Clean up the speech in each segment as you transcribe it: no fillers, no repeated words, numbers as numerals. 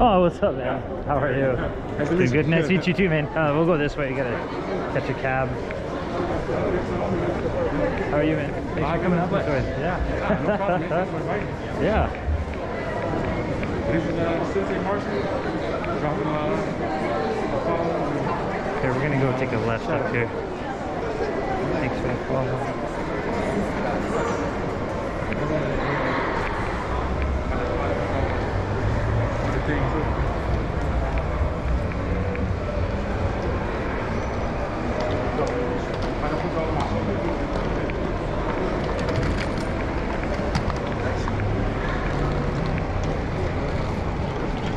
Oh, what's up, man? How are you? Nice to meet you. Good. Nice to meet you too, man. We'll go this way. You gotta catch a cab. How are you, man? Thanks for coming up this way. Yeah. No problem, man. Yeah. This is Sensei Martian. Dropping Here, we're gonna go take a left up here. Thanks for the follow.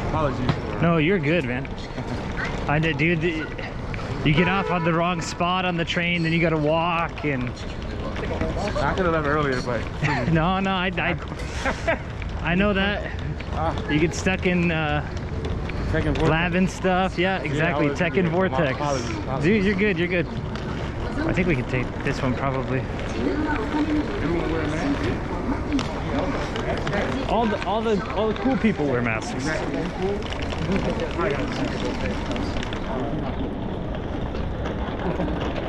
Apologies. No, you're good, man. I did, dude. You get off on the wrong spot on the train, then you gotta walk and. I could have left earlier, but No, I know that. You get stuck in lab and stuff. Yeah, exactly. Tech and Vortex. Dude, you're good. You're good. I think we can take this one probably. All the cool people wear masks.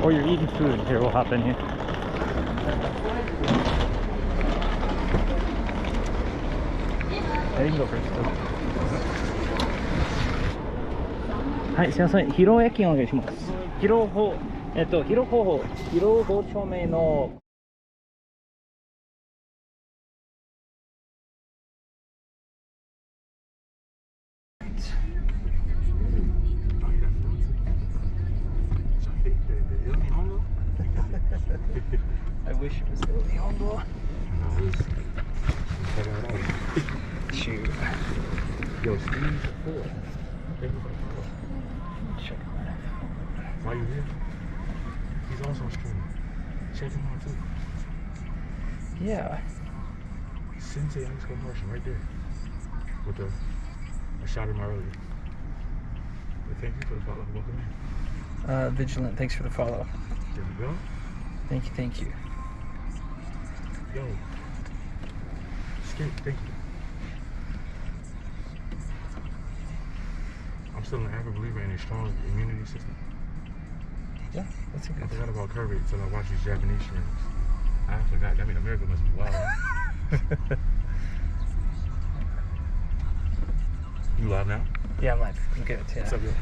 Or you're eating food. Here, we'll hop in here. You can go first. はい、すみません。広尾駅お願いします。広尾方、広尾方正面の。I wish it was Nihongo. Shoot. Yo, Steve, Check why you here? He's also streaming. Check him out too. Yeah. Sensei Martian right there. With I shot him earlier. But thank you for the follow. Welcome in. Vigilant, thanks for the follow. There we go. Thank you. Yo. Skip, thank you. I'm still an avid believer in a strong immunity system. Yeah, that's a good I forgot about COVID until I watched these Japanese streams. I forgot. I mean, America must be wild. You live now? Yeah, I'm live. I'm good. Yeah. What's up, yo?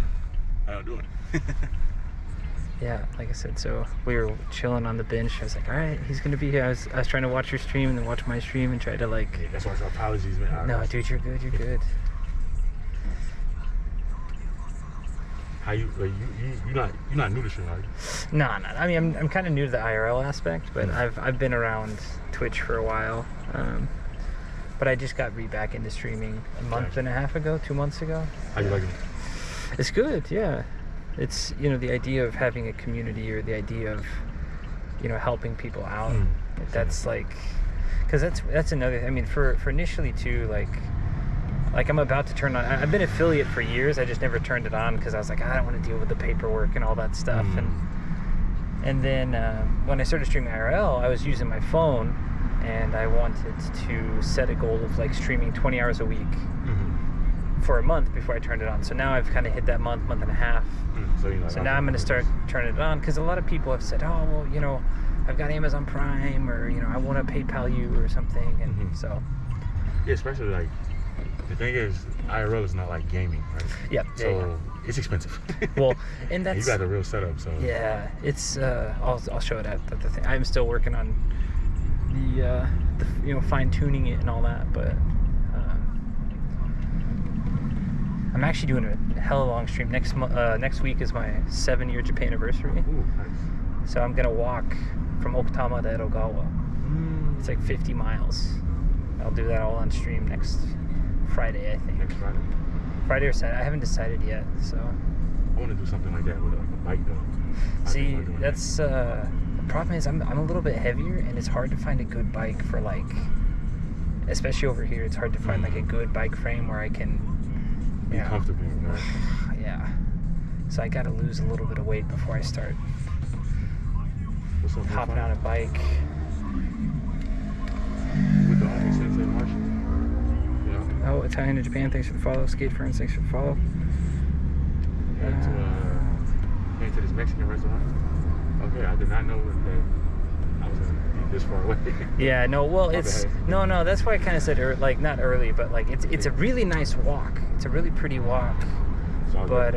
How you doing? Yeah, like I said, so we were chilling on the bench. I was like, all right, he's gonna be here. I was trying to watch your stream and then watch my stream and try to like. Yeah, that's why I said apologies, man. No, dude, you're good. You're good. How you like you're not new to stream, are you? No. I mean, I'm kind of new to the IRL aspect, but I've been around Twitch for a while. But I just got back into streaming a month and a half ago, 2 months ago. How you liking it? It's good, yeah. It's, you know, the idea of having a community or the idea of, you know, helping people out. That's like, because that's another, I mean, for initially too, like I'm about to turn on, I've been affiliate for years. I just never turned it on because I was like, I don't want to deal with the paperwork and all that stuff. And then when I started streaming IRL, I was using my phone and I wanted to set a goal of like streaming 20 hours a week for a month before I turned it on. So now I've kind of hit that month and a half. So now I'm going to start turning it on because a lot of people have said, oh, well, you know, I've got Amazon Prime or, you know, I want to PayPal you or something. And so. Yeah, especially like, the thing is, IRL is not like gaming, right? Yep. So it's expensive. Well, and that's. You got the real setup, so. Yeah, it's, I'll show it at the thing. I'm still working on the you know, fine tuning it and all that, but. I'm actually doing a hella long stream. Next week is my 7-year Japan anniversary. Ooh, nice. So I'm gonna walk from Okutama to Edogawa. It's like 50 miles. I'll do that all on stream next Friday, I think. Next Friday? Friday or Saturday. I haven't decided yet, so. I want to do something like that with like a bike though. See, that's the problem is I'm a little bit heavier and it's hard to find a good bike for like, especially over here, it's hard to find like a good bike frame where I can be comfortable, right? Yeah. So I gotta lose a little bit of weight before I start hopping on a bike. With the homie Sensei Martian? Yeah. Oh, Thailand to Japan, thanks for the follow. Skate Ferns, thanks for the follow. Came to this Mexican restaurant. Okay, I did not know that I was gonna be this far away. Yeah, no, well, it's no. That's why I kind of said like not early, but like it's a really nice walk. It's a really pretty walk. But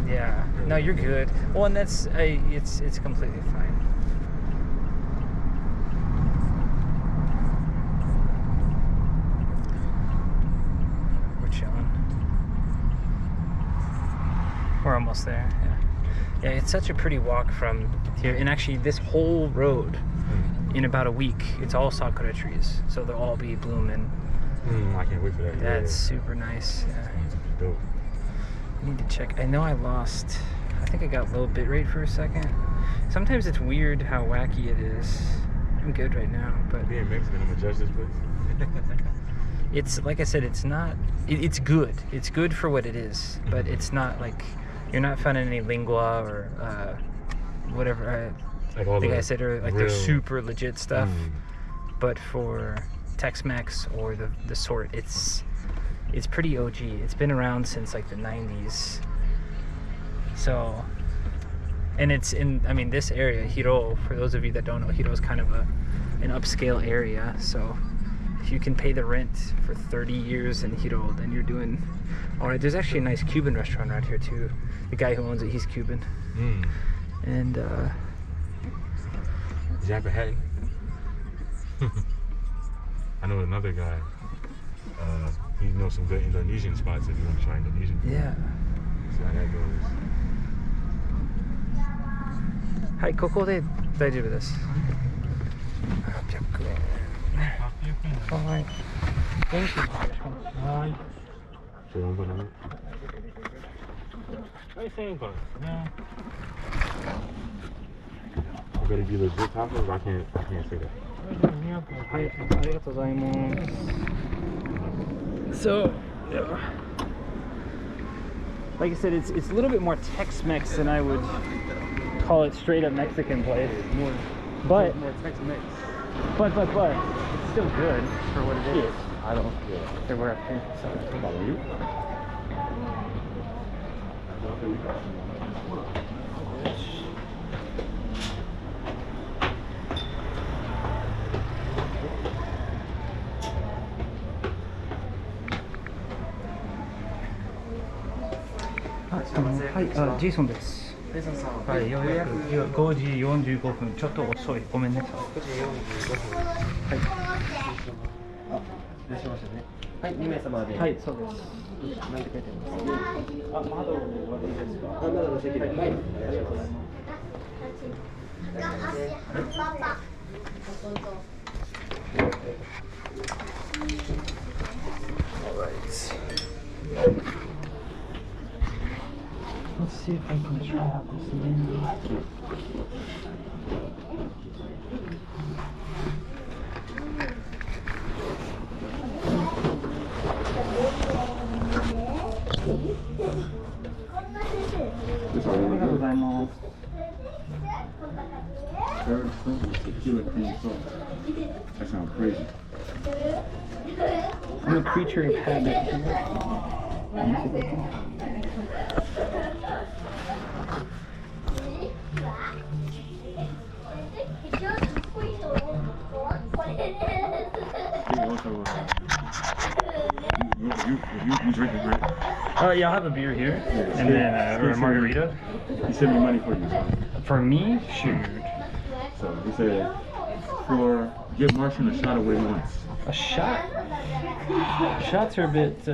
yeah, no, you're good. Well, and that's it's completely fine. We're chilling. We're almost there. Yeah. Yeah, it's such a pretty walk from here, and actually this whole road, in about a week, it's all sakura trees, so they'll all be blooming. I can't wait for that. That's super nice. Yeah. Dope. I need to check. I know I think I got low bitrate for a second. Sometimes it's weird how wacky it is. I'm good right now, but being Mexican, I'm gonna judge this place. it's like I said, it's not. It's good. It's good for what it is, but it's not like you're not finding any lingua or whatever. Like all I the said, or like the super legit stuff. But for Tex-Mex or the sort, it's pretty OG. It's been around since like the 90s. So, and it's in, I mean, this area, Hiro, for those of you that don't know, Hiro is kind of an upscale area. So if you can pay the rent for 30 years in Hiro, then you're doing all right. There's actually a nice Cuban restaurant around here too. The guy who owns it, he's Cuban. And Jabba Hatton. I know another guy. He knows some good Indonesian spots if you want to try Indonesian food. Yeah. See how that goes. はい、ここで大丈夫です。800円。はい。電気お願いします。はい。1000円からね。はい、1000円からですね。I better be legit tacos. I can't say that. はい、ありがとうございます。So, yeah. Like I said, it's a little bit more Tex-Mex than I would call it straight up Mexican place. But more Tex-Mex. But it's still good for what it is. I don't. They were up here. So. Follow you. Hi, Jason です。はい、ようやく5時45分、ちょっと遅い。ごめんね。5時45分。はい。失礼しましたね。はい、2名様で。はい、そうです。何て書いてありますか。あ、窓はいいですか。窓の席で。はい、お願いします。Let's see if I can try out this menu. That sounds crazy. I'm a creature of habit. You drinking, right? Yeah, I'll have a beer here, and then or a margarita. He sent me money for you. So. For me, shoot. So he said, give Martian a shot away once. A shot? Shots are a bit. So,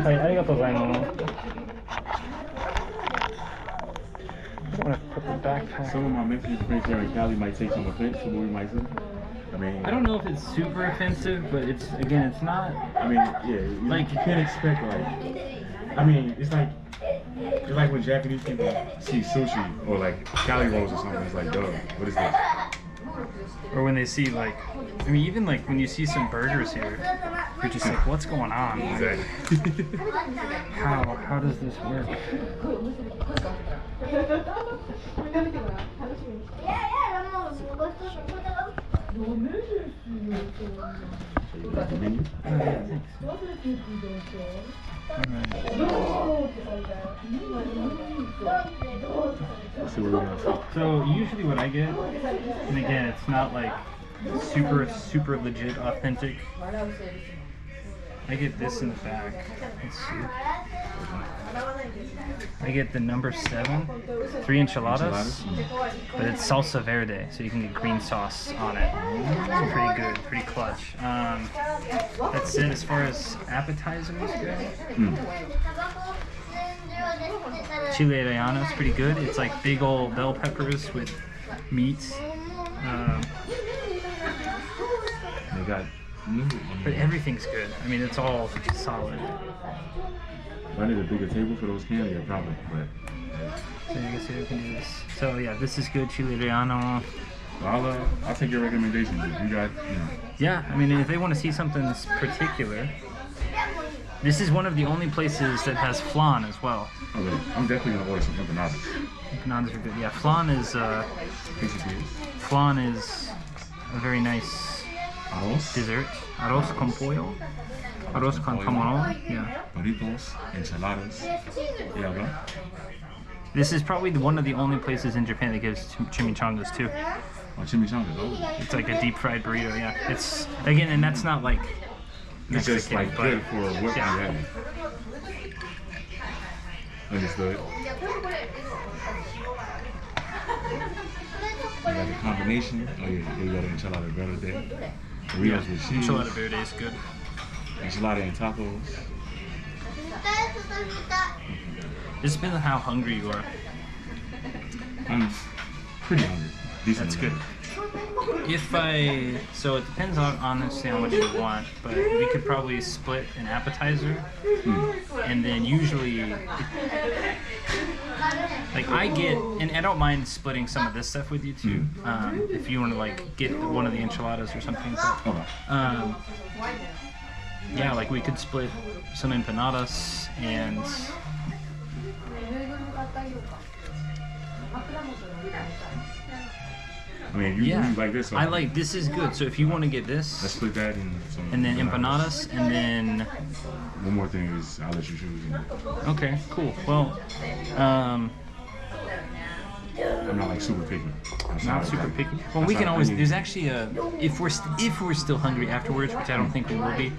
Hi, arigatou gozaimasu. I don't want to put the backpack. some of my Mexican friends here in Cali might take some offense to what we might say. I mean, I don't know if it's super offensive, but it's not. I mean, yeah, like you can't expect it's like when Japanese people see sushi or like Cali rolls or something. It's like, duh, what is this? Or when they see even like when you see some burgers here, you're just like, what's going on? Exactly. How does this work? So you got the menu? Let's see what we're gonna see. So usually what I get, and again, it's not like super legit authentic. I get this in the back. Let's see. I get the number 7, 3 enchiladas, but it's salsa verde, so you can get green sauce on it. It's pretty good, pretty clutch. That's it as far as appetizers go. Chile relleno is pretty good. It's like big old bell peppers with meat. They got But everything's good. I mean, it's all solid. I need a bigger table for those cans, yeah, probably, but So I guess we can do this. So yeah, this is good, chile relleno. I'll take your recommendation. You got, Yeah, I mean, if they want to see something particular, this is one of the only places that has flan as well. Oh, really? I'm definitely gonna order some empanadas. Empanadas are good. Yeah, flan is a very nice Arroz, dessert. Arroz con pollo. Arroz con camarón. Yeah. burritos, enchiladas. Yeah, bro. This is probably one of the only places in Japan that gives chimichangas too. Oh, chimichangas. Oh. It's like a deep fried burrito. Yeah. It's again, and that's not like It's just Mexican, like good for what yeah. you have. Understood. You got the combination. Oh yeah, you got an enchilada verde. Burritos with cheese. enchilada verde is good. Enchilada and tacos. It just depends on how hungry you are. I'm pretty hungry. Decent. That's good. So it depends on honestly how much you want, but we could probably split an appetizer, and then usually, like I get, and I don't mind splitting some of this stuff with you too, if you want to like get one of the enchiladas or something. But, yeah, like we could split some empanadas and. I mean, you like this? I like this is good. So if you want to get this, let's split that and some. And then empanadas, and then. One more thing is I'll let you choose. Okay, cool. Well, I'm not like super picky. Not super picky. Well, we can always. There's actually a if we're still hungry afterwards, which I don't think we will be.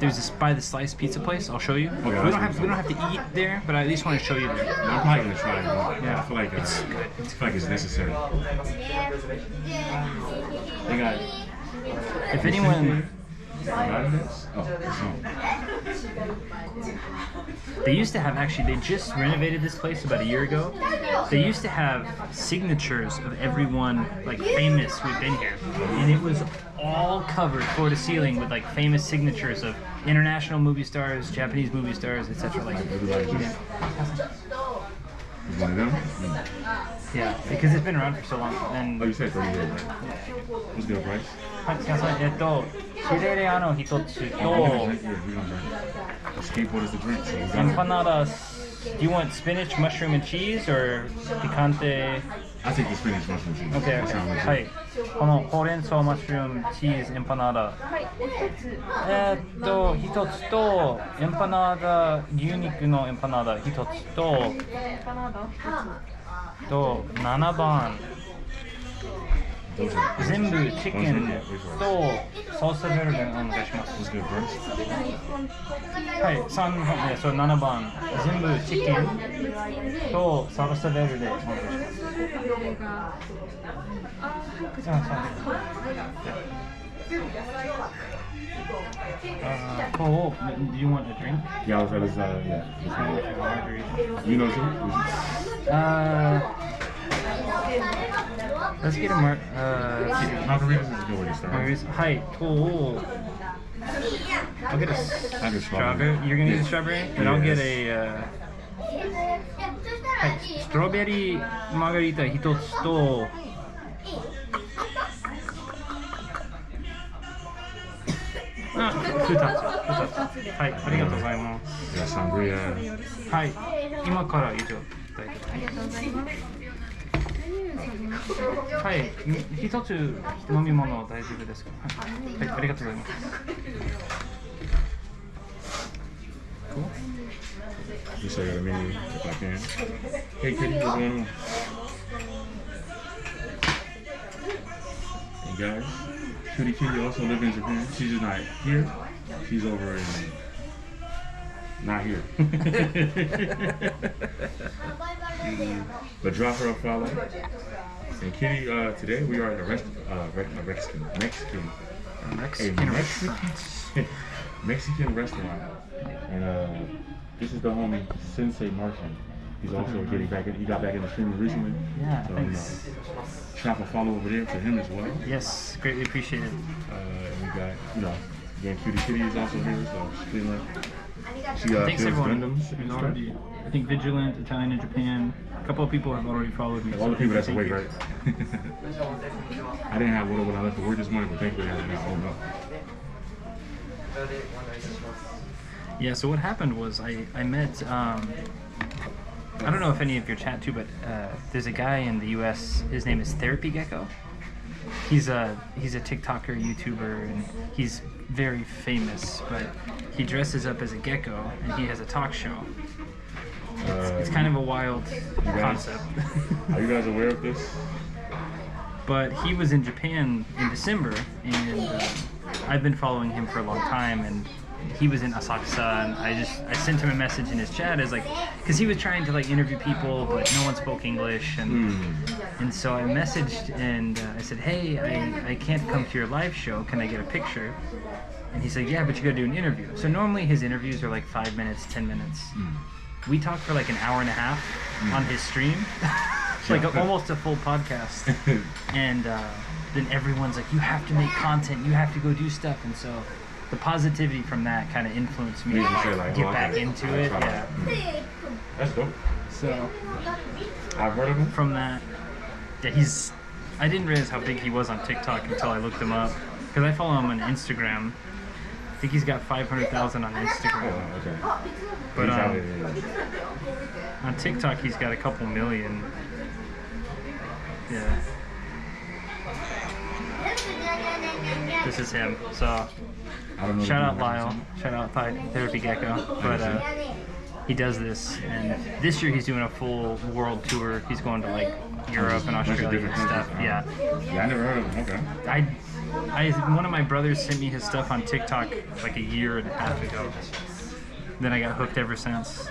There's this by the sliced pizza place. I'll show you. Okay, we don't have to eat there, but I at least want to show you there. I'm probably gonna try it. Yeah. I feel like it's good. I feel like it's necessary. They got. If anyone. They used to have they just renovated this place about a year ago. They used to have signatures of everyone like famous who'd been here, and it was all covered floor to ceiling with like famous signatures of international movie stars, Japanese movie stars, etc. Like One of them? yeah, because it's been around for so long. And you said 30 years, right? What's the price? はい、すみません。チレレアの一つと Skateboard is the drink. So empanadas. Do you want spinach, mushroom, and cheese, or picante? I take the spinach, mushroom, cheese. Okay, okay. はい。このほうれん草、マッシュルーム、チーズ、エンパナーダ。一つと、エンパナーダ、牛肉のエンパナーダ一つと、7番。全部チキンとソースベルデンお願いします。はい、7番全部チキンとソースベルデンお願いします。Cool. Do you want a drink? Yeah, I was You know too? Let's get a margaritas is a good way to start. Hi, cool. I'll get a strawberry. You're gonna get a strawberry? Then I'll get a strawberry margarita 一つと2つ。はい、ありがとうございます。はい、今から以上。ありがとうございます。はい、一つ飲み物大丈夫ですか？はい、ありがとうございます。Cool. You show you the menu if I can. Hey, Kitty, what's going on? And guys, Cutie Kitty also lives in Japan. She's just not here. She's over in not here. But drop her a follow. And Kitty, today we are at a Mexican restaurant. And this is the homie Sensei Martian. He's also getting back in. He got back in the streaming recently. Yeah, so, thanks. Drop a follow over there to him as well. Yes, greatly appreciated. And we got, again, Cutie Kitty is also here, so streamer. She thanks builds everyone Gundams. who's already, I think Vigilant, Italian, and Japan. A couple of people have already followed me. All the people that's awake, right? I didn't have one when I left for work this morning, but thankfully I didn't have one. Yeah, so what happened was I met, I don't know if any of your chat too, but there's a guy in the US, his name is Therapy Gecko. He's a TikToker, YouTuber, and he's very famous, but he dresses up as a gecko and he has a talk show. It's kind of a wild concept. Are you guys aware of this? But he was in Japan in December, and I've been following him for a long time, and he was in Asakusa, and I sent him a message in his chat as like, because he was trying to like interview people, but no one spoke English, and so I messaged and I said, hey, I can't come to your live show, can I get a picture? And he said, yeah, but you gotta do an interview. So normally his interviews are like 5 minutes, 10 minutes. We talked for like an hour and a half on his stream, like almost a full podcast, and then everyone's like, you have to make content, you have to go do stuff, and so the positivity from that kind of influenced me to get back into it. Yeah. That's dope. So I've heard of him. From that, yeah, I didn't realize how big he was on TikTok until I looked him up, because I follow him on Instagram. I think he's got 500,000 on Instagram. Oh, okay. But on TikTok he's got a couple million. Yeah. This is him. So shout out Lyle, shout out Therapy Gecko. But he does this, and this year he's doing a full world tour. He's going to like Europe and Australia and stuff. Yeah. Yeah, I never heard of him. Okay. One of my brothers sent me his stuff on TikTok like a year and a half ago. Then I got hooked ever since.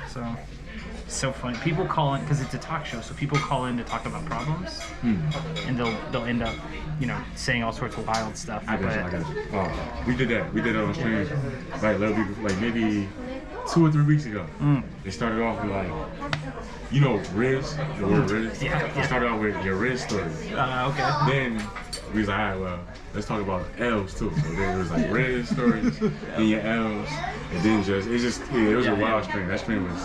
So funny. People call in because it's a talk show, so people call in to talk about problems, and they'll end up, saying all sorts of wild stuff. I got you. We did that. We did that on stream, like maybe 2 or 3 weeks ago. They started off with like, Riz, the word Riz. Yeah. They started off with your Riz story. Okay. Then we was like, all right, well, let's talk about L's too. So then it was like Riz stories, then your L's, and then it was a wild stream. That stream was,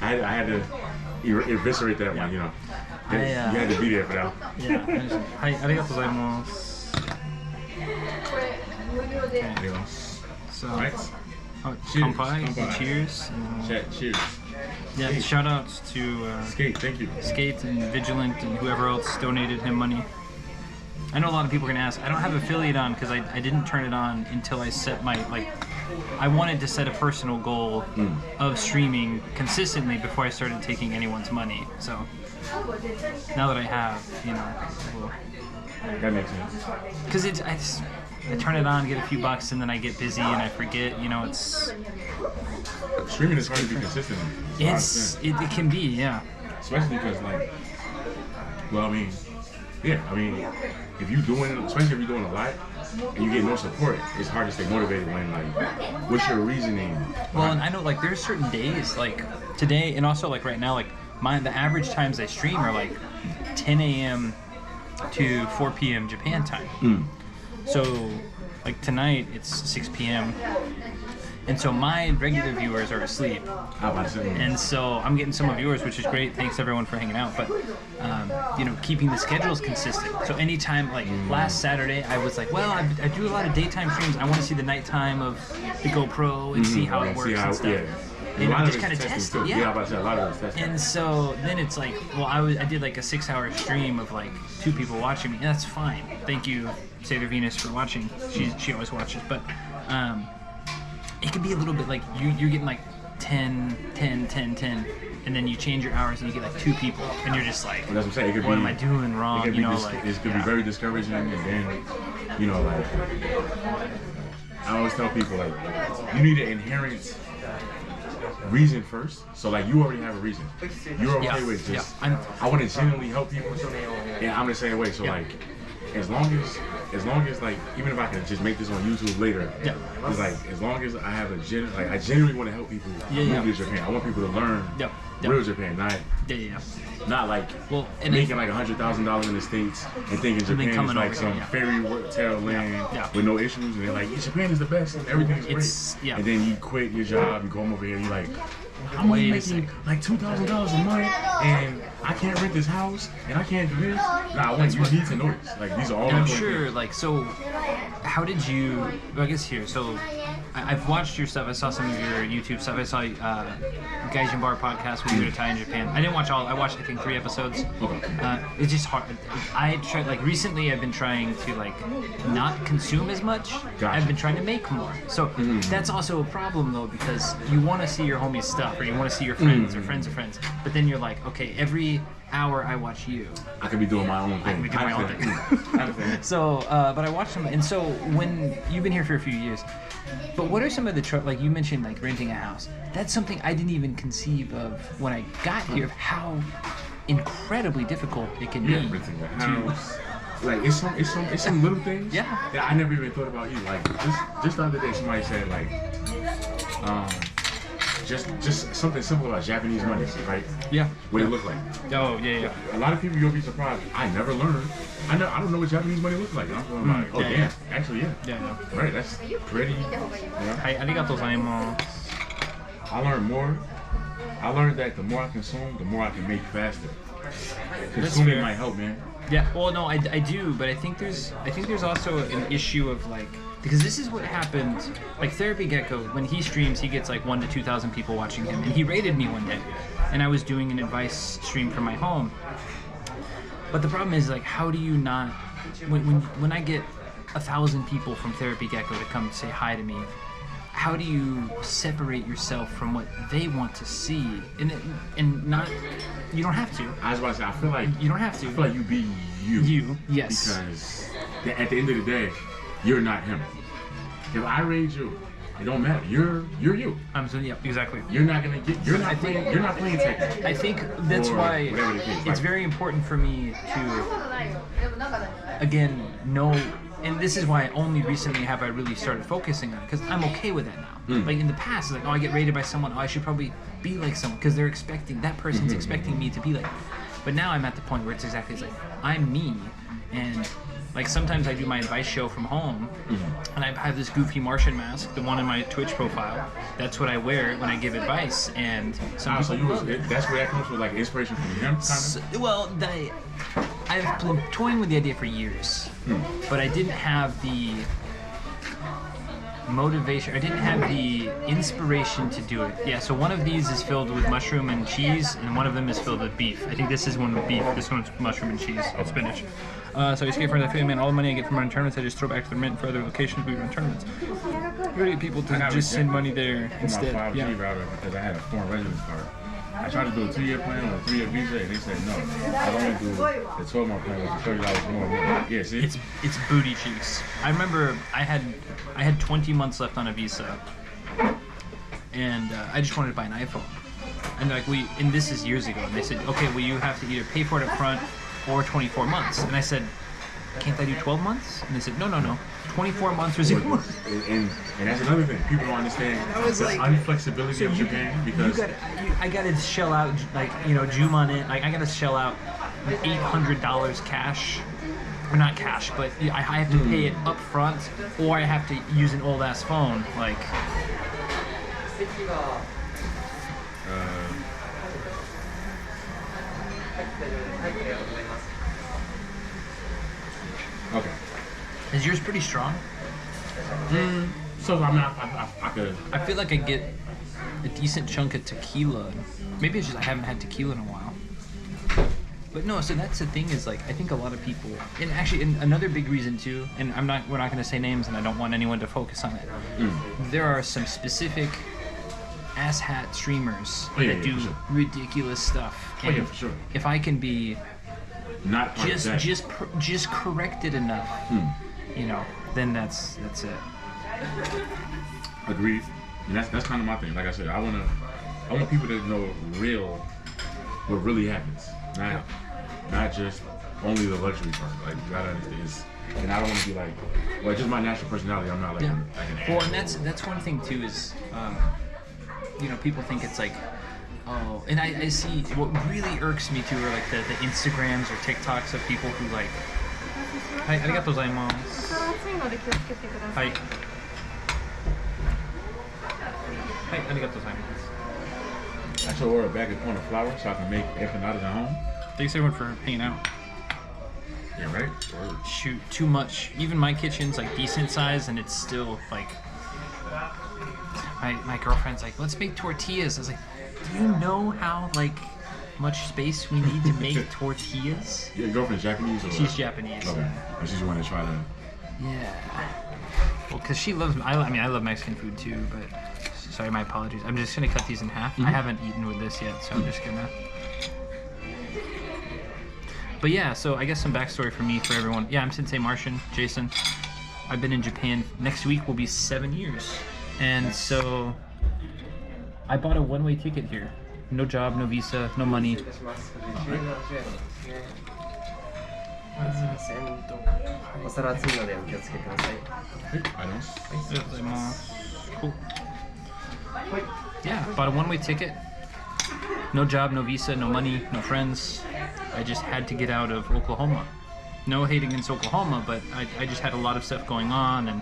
I had to eviscerate that one, You had to be there for that one. Yeah. Hi, arigatou gozaimasu. Okay. So, right. Cheers. Kanpai, cheers. Chat, cheers. Yeah, Skate. shout outs to Skate, thank you. Skate and Vigilant and whoever else donated him money. I know a lot of people are going to ask. I don't have affiliate on because I didn't turn it on until I set I wanted to set a personal goal of streaming consistently before I started taking anyone's money. So now that I have, That makes sense. Because I turn it on, get a few bucks, and then I get busy and I forget. It's streaming is hard to be consistent. It can be, yeah. Especially because if you're doing, especially if you're doing a lot and you get no support, it's hard to stay motivated when what's your reasoning? Well, and I know there's certain days like today, and also right now, the average times I stream are 10 a.m. to 4 p.m. Japan time. So tonight it's 6 p.m. And so my regular viewers are asleep. And so I'm getting some viewers, which is great. Thanks everyone for hanging out. But keeping the schedules consistent. So anytime, last Saturday, I was I do a lot of daytime streams. I want to see the nighttime of the GoPro and see how it works and stuff. You A lot know, of just it's kind of testing, test too. it. Yeah, I'm about to say a lot of it's testing. And so then it's like, well, I did like a 6-hour stream of like 2 people watching me, and that's fine. Thank you, Sailor Venus, for watching. She always watches, but it could be a little bit like you're getting like 10, 10, 10, 10, and then you change your hours and you get like 2 people, and you're just like, Well, that's what I'm saying. It could what be, am I doing wrong? It could You be know, it could be very discouraging, and then, you know, like I always tell people, like, you need an inherent reason first. So like you already have a reason. You're okay with just I want to genuinely help people. Yeah, I'm the same way. So like as long as like even if I can just make this on YouTube later, it's like as long as I have I genuinely want to help people move to Japan. I want people to learn real Japan, not like making like $100,000 in the States and thinking Japan is like some fairy tale land with no issues, and they're like, Japan is the best and everything's great. And then you quit your job, you come over here, and you're like, I'm only making like $2,000 a month, and I can't rent this house, and I can't do this. Nah, you need to know this. Like these are all. And I'm sure, like, so how did you? Well, I guess here. So I've watched your stuff. I saw some of your YouTube stuff. I saw Gaijin Bar podcast when you were to Thai in Japan. I didn't watch all. I watched I think 3 episodes. It's just hard. I tried like recently. I've been trying to like not consume as much. Gotcha. I've been trying to make more. So that's also a problem though, because you want to see your homies stuff, or you want to see your friends or friends of friends. But then you're like, okay, every hour I watch you, I could be doing my own thing. I could be doing my own thing. So, but I watched them, and so when you've been here for a few years, but what are some of the like you mentioned, like renting a house? That's something I didn't even conceive of when I got here, of how incredibly difficult it can be. Renting a house. Like it's some little things that I never even thought about either. Like just the other day, somebody said like, just something simple about Japanese money, right? Yeah. What it look like. Oh yeah. A lot of people, you'll be surprised. I never learned. I don't know what Japanese money looks like. I'm like, oh yeah, actually yeah. Right, that's pretty. Hi, arigatou gozaimasu. I learned more. I learned that the more I consume, the more I can make faster. Consuming might help, man. Yeah. Well, no, I do, but I think there's also an issue of like, because this is what happened. Like Therapy Gecko, when he streams, he gets like 1,000 to 2,000 people watching him, and he rated me one day, and I was doing an advice stream from my home. But the problem is like, how do you not? When I get 1,000 people from Therapy Gecko to come say hi to me, how do you separate yourself from what they want to see? And not, you don't have to. I was about to say, I feel like you don't have to. I feel like you be you. You, yes. Because at the end of the day, you're not him. If I raid you, it don't matter. You're you. Yeah, exactly. You're not gonna get. You're not playing Tekken. I think that's why it's very important for me to, again, know. And this is why only recently have I really started focusing on it, because I'm okay with that now. Like in the past, it's like, oh, I get rated by someone, oh, I should probably be like someone, because they're expecting, that person's expecting me to be like. But now I'm at the point where it's like, I'm me, and like sometimes I do my advice show from home, and I have this goofy Martian mask, the one in my Twitch profile. That's what I wear when I give advice, and some people that's where that comes from, like inspiration from him, kind of. Well, I've been toying with the idea for years, but I didn't have the motivation. I didn't have the inspiration to do it. Yeah. So one of these is filled with mushroom and cheese, and one of them is filled with beef. I think this is one with beef. This one's mushroom and cheese and spinach. So I escape from the family, and all the money I get from running tournaments, I just throw back to the mint for other locations we run tournaments. I'm gonna get people to just send money there instead. My 5G router, because I had a foreign residence card. I tried to do a 2-year plan or a 3-year visa, and they said no. I only do the 12-month plan, which is $30 more. Yeah, see? It's booty cheeks. I remember I had 20 months left on a visa, and I just wanted to buy an iPhone. And like and this is years ago, and they said, okay, well you have to either pay for it up front or 24 months. And I said, can't I do 12 months? And they said, no, 24 months or 0 months. And that's another thing. People don't understand the unflexibility of Japan, because I gotta shell out, like, Juman, like I gotta shell out $800 cash. Or not cash, but I have to pay it up front, or I have to use an old ass phone. Like, okay. Is yours pretty strong? So I mean, I could. I feel like I get a decent chunk of tequila. Maybe it's just I haven't had tequila in a while. But no, so that's the thing is like I think a lot of people, and actually another big reason too, and we're not going to say names, and I don't want anyone to focus on it. There are some specific asshat streamers that do ridiculous stuff. Oh yeah, for sure. If I can be not just corrected enough, you know, then that's it. Agreed. And that's kind of my thing. Like I said, I want people to know what really happens. Not just only the luxury part. Like you gotta understand. And I don't want to be like, well, just my natural personality. I'm not like, an well, and that's one thing too is, you know, people think it's like, oh, and I see what really irks me too are like the Instagrams or TikToks of people who like, hi, arigatou gozaimasu. Hi. Hi, arigatou gozaimasu. I should order a bag of cornflour so I can make empanadas at home. Thanks everyone for hanging out. Yeah, right? Shoot, too much. Even my kitchen's like decent size and it's still like, my girlfriend's like, let's make tortillas. I was like, do you know how like much space we need to make tortillas? Your girlfriend's Japanese? Or She's Japanese. Okay. And she's want to try to... Yeah. Well, because she loves, I mean, I love Mexican food too, but sorry, my apologies. I'm just going to cut these in half. I haven't eaten with this yet, so I'm just going to... But yeah, so I guess some backstory for me, for everyone. Yeah, I'm Sensei Martian, Jason. I've been in Japan. Next week will be 7 years. And so I bought a one-way ticket here. No job, no visa, no money. Cool. Yeah, bought a one-way ticket. No job, no visa, no money, no friends. I just had to get out of Oklahoma. No hate against Oklahoma, but I just had a lot of stuff going on, and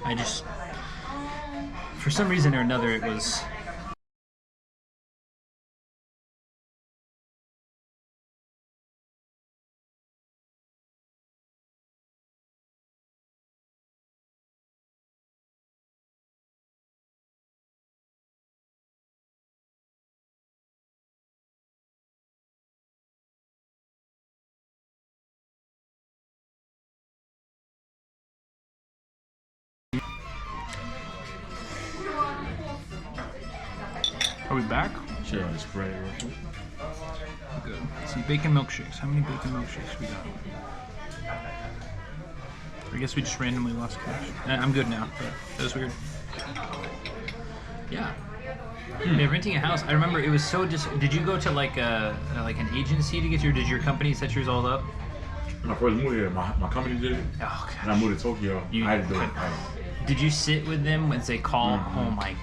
I just, for some reason or another, it was... Are we back? Sure, I'll spray it real quick. Good. Some bacon milkshakes. How many bacon milkshakes we got? I guess we just randomly lost cash. I'm good now, but that was weird. Yeah. Yeah, renting a house. I remember it was so did you go to like an agency to get did your company set yours all up? When I first moved here, my company did it. Oh, gosh. And I moved to Tokyo. I had to do it. Did you sit with them when they call? Oh my.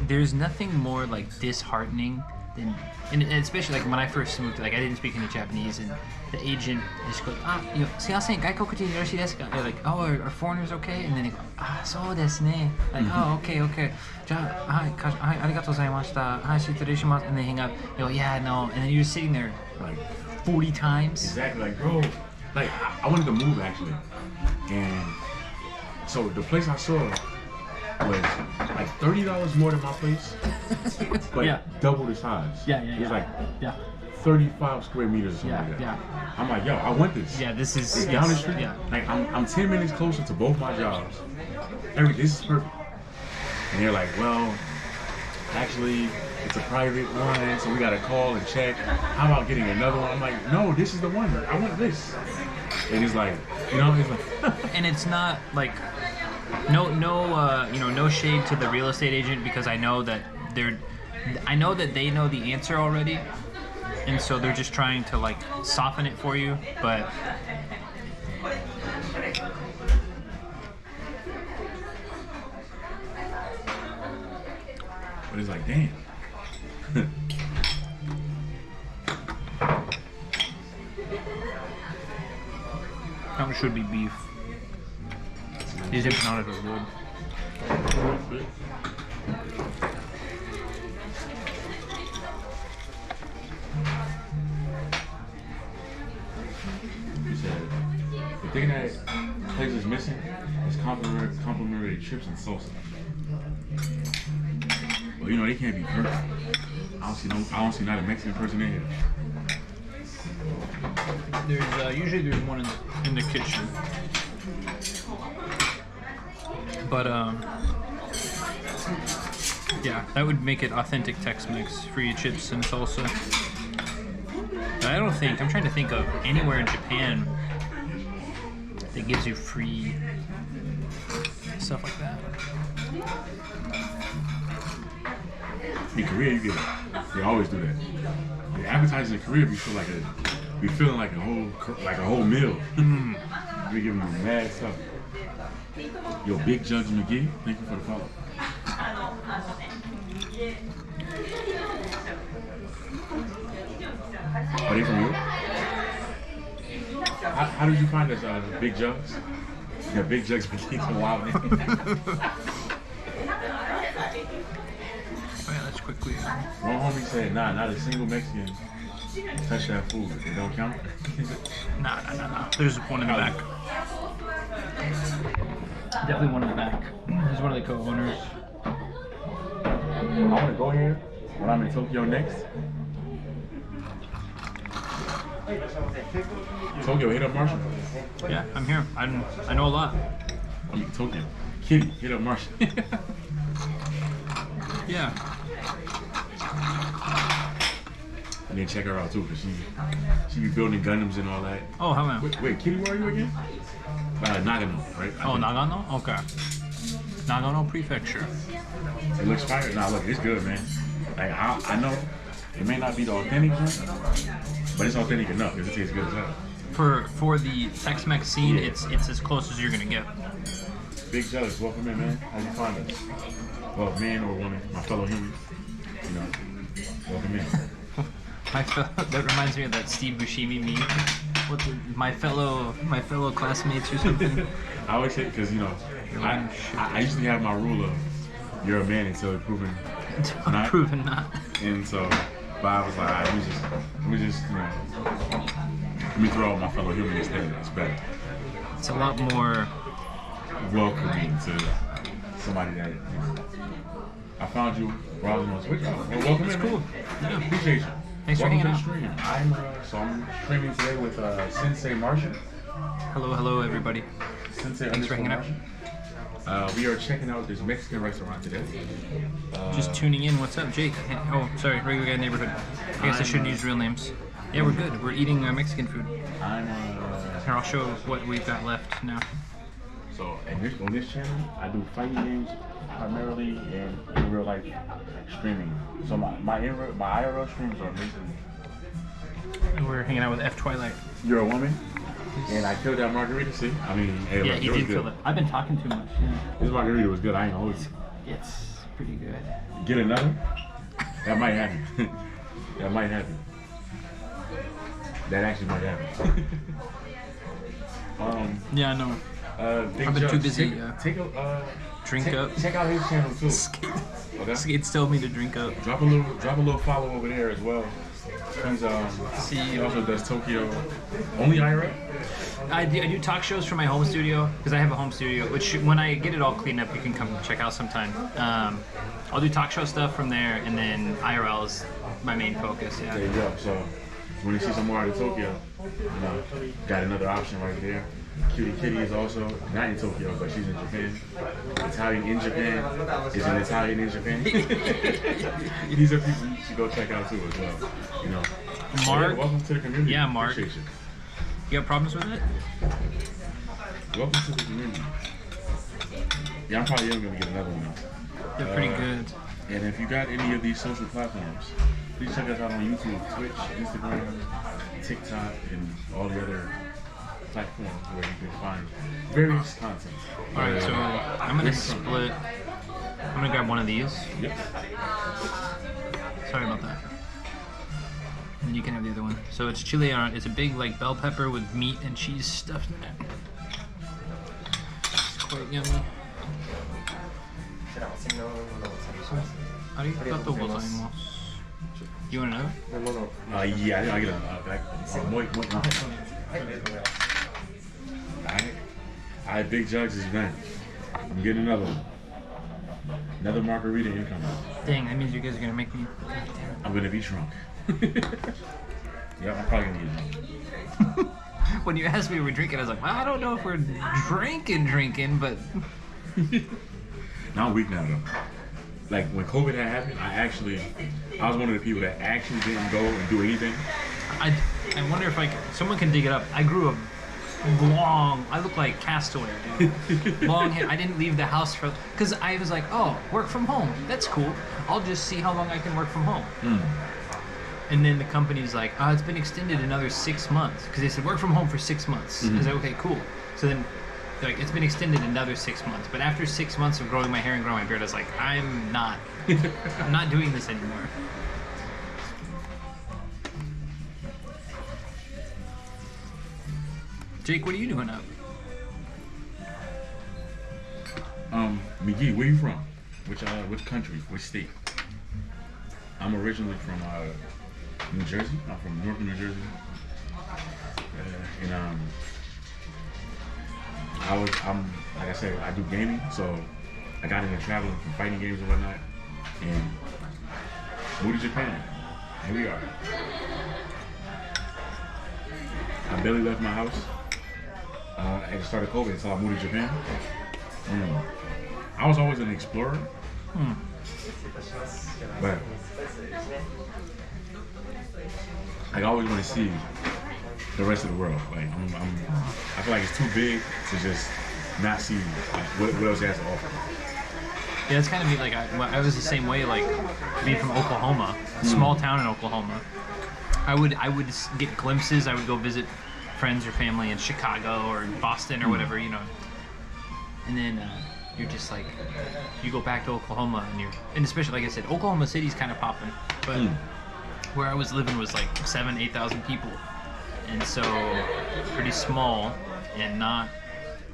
There's nothing more like disheartening than, and especially like when I first moved, like I didn't speak any Japanese, and the agent just goes, "Sumimasen, gaikokujin yoroshiii desu ka?" They're like, "Oh, are foreigners okay?" And then they go, "So desu ne." Like, "Oh, okay. Ja, hai, arigatou gozaimashita. Hai, shitore shimasu." And they hang up. They go, "Yeah, no." And then you're sitting there like 40 times. Exactly, like bro, like I wanted to move actually, and so the place I saw was like $30 more than my place, but double the size. It was like 35 square meters or something like that. Yeah. I'm like, yo, I want this. Yeah, this is it's down the street. Yeah. Like I'm 10 minutes closer to both my jobs. This is perfect. And they're like, well, actually, it's a private one, so we gotta call and check. How about getting another one? I'm like, no, this is the one. I want this. And he's like, you know, he's like, and it's not like. No shade to the real estate agent, because I know that they know the answer already, and so they're just trying to like soften it for you. But it's like, damn. That should be beef. These empanadas are good. He said, the thing that place is missing is complimentary chips and salsa. But you know, they can't be perfect. I don't see not a Mexican person in here. There's usually one in the kitchen, but yeah, that would make it authentic Tex-Mex, free chips and salsa. But I don't think I'm trying to think of anywhere in Japan that gives you free stuff like that. In Korea, you get it. They always do that. The appetizers in Korea be feeling like a whole meal. We giving them mad stuff. Yo, Big Jugs McGee, thank you for the follow. Are they from you? How did you find us, Big Jugs? Yeah, Big Jugs McGee's a wild name. Oh yeah, that's quickly. One homie said, nah, not a single Mexican touch that food. It don't count? Nah. There's one in the back. Definitely one in the back. He's one of the co-owners. I want to go here when I'm in Tokyo next. Tokyo, hit up Martian. Yeah, I'm here. I know a lot. Tokyo. Kitty, hit up Martian. Yeah. And then check her out too, because she be building Gundams and all that. Oh, how am I? Wait, Kitty, where are you again? Nagano, right? Oh, Nagano? Okay. Nagano Prefecture. It looks fire. Nah, look, it's good, man. Like, I know it may not be the authentic one, but it's authentic enough because it tastes good as hell. For the Tex-Mex scene, Yeah. it's as close as you're gonna get. Big Jugs, welcome in, man. How you find us? Well, man or woman, my fellow human, you know, welcome in. That reminds me of that Steve Buscemi meme. My fellow classmates or something. I always say, because, you know, I usually have my rule of you're a man until proven not. Proven not. And so, but I was like, all right, let me just, you know, let me throw out my fellow human instead. It's better. It's a lot more Welcoming to somebody that, you know, I found you browsing on Twitch. Well, welcome in, cool. man. Yeah. Appreciate you. Thanks for Welcome hanging to the out. stream. I'm streaming today with Sensei Martian. Hello, everybody. Sensei Thanks for hanging out. Martian. We are checking out this Mexican restaurant today. Just tuning in. What's up, Jake? Oh, sorry, regular guy neighborhood. I guess I shouldn't use real names. Yeah, we're good. We're eating Mexican food. Here, I'll show what we've got left now. So, on this channel, I do fighting games primarily and in real life streaming. So my IRL streams are basically. And we're hanging out with F Twilight. You're a woman, and I killed that margarita. See, I mean, hey, Yeah, look, he it was did good. kill it. I've been talking too much. Yeah. This margarita was good. I ain't gonna hold you. It's pretty good. Get another? That might happen. That might happen. That actually might happen. Yeah, I know. Big I've been Jugs, too busy, Take a Drink up. Check out his channel too. Okay. Skates told me to drink up. Drop a little follow over there as well. He also does Tokyo only IRL. I do talk shows from my home studio because I have a home studio. Which when I get it all cleaned up, you can come check out sometime. I'll do talk show stuff from there, and then IRL is my main focus. Yeah. There you go. So when you see some more out of Tokyo, you know, got another option right there. Cutie Kitty is also not in Tokyo, but she's in Japan. Italian in Japan is an Italian in Japan. These are people you should go check out too as well. You know. Mark, yeah, welcome to the community. Yeah, Mark. Appreciate You got problems with it? Welcome to the community. Yeah, I'm probably gonna get another one now. They're pretty good. And if you got any of these social platforms, please check us out on YouTube, Twitch, Instagram, TikTok, and all the other platforms where you can find various content. Alright, so I'm gonna split. I'm gonna grab one of these. Yep. Sorry about that. And you can have the other one. So it's chile on it. It's a big like bell pepper with meat and cheese stuffed in it. It's quite yummy. Arigatou gozaimasu. You want another? Yeah, I get I Big Jugs is done. I'm getting another one. Another margarita incoming. Dang, that means you guys are gonna make me. God damn it. I'm gonna be drunk. Yeah, I'm probably gonna get drunk. When you asked me if we're drinking, I was like, well, I don't know if we're drinking, but Now I'm weak now though. Like when COVID had happened, I was one of the people that actually didn't go and do anything. I wonder if someone can dig it up. I grew up I look like Castaway, dude. Long hair. I didn't leave the house because I was like, oh, work from home. That's cool. I'll just see how long I can work from home. And then the company's like, oh, it's been extended another 6 months because they said work from home for 6 months. I was like, okay, cool. So then they're like, it's been extended another 6 months. But after 6 months of growing my hair and growing my beard, I was like, I'm not doing this anymore. Jake, what are you doing up? McGee, where you from? Which country? Which state? I'm originally from New Jersey. I'm from North New Jersey. And I'm like I said, I do gaming, so I got into traveling from fighting games and whatnot, and moved to Japan. Here we are. I barely left my house at the start of COVID until I moved to Japan. I was always an explorer, but I always want to see the rest of the world. Like I feel like it's too big to just not see what else it has to offer. Yeah, it's kind of me. Like I was the same way. Like being from Oklahoma, small town in Oklahoma, I would get glimpses. I would go visit friends or family in Chicago or Boston or whatever, you know. And then you're just like, you go back to Oklahoma and especially like I said, Oklahoma City's kind of popping, but where I was living was like 8,000 people, and so pretty small and not